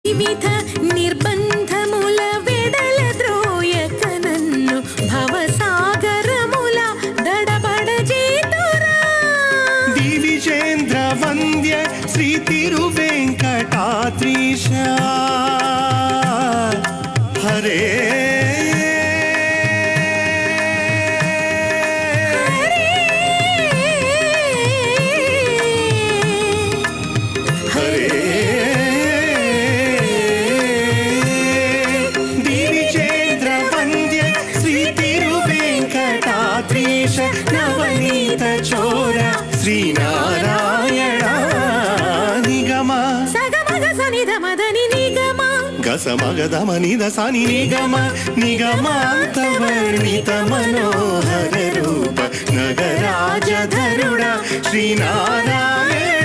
వివిధ నిర్బంధముల వెడల ద్రోయక నన్ను భవసాగరముల దడబడ చేతురా దివిజేంద్ర వంద్య శ్రీ తిరువెంకటాద్రీశ హరే నవనీత చోర శ్రీనారాయణ నిగమ సగమగ సనిధ మదని నిగమ గసమగధమనిద సని నిగమ నిగమాంతవర్ణిత మనోహర రూప నగరాజధరుడ శ్రీనారాయణ